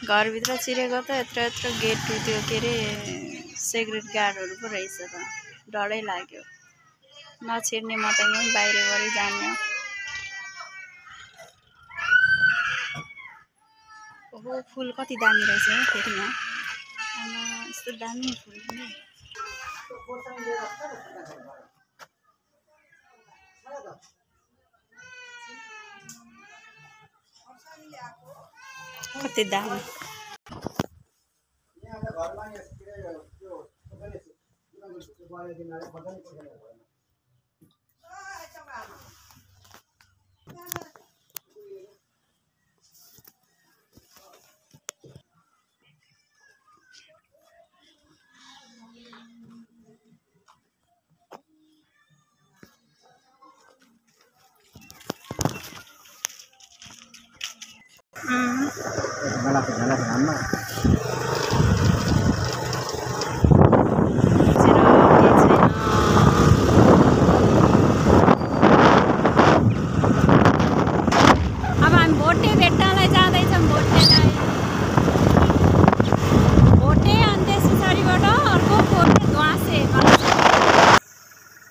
घरभित्र छिरेको त यत्रो यत्रो गेट त्यो के अरे सेक्युरिटी गार्डहरू पो रहेछ त डरै लाग्यो नछिर्ने म त यहीँ बाहिरबाटै जाने ओहो फुल कति दामी रहेछ है फेरि यहाँ आमा यस्तो दामी फुल पनि कति दामी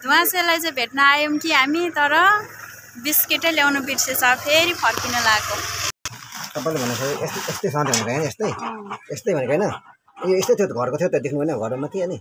ध्वासेलाई चाहिँ भेट्न आयौँ कि हामी तर बिस्किटै ल्याउनु बिर्सेछ फेरि फर्किन लाग्यो तपाईले भनेको यस्तै सधैँ भनेको हैन यस्तै भनेको हैन यो यस्तै थियो घरको थियो त देख्नु भएन घरमा थियो नि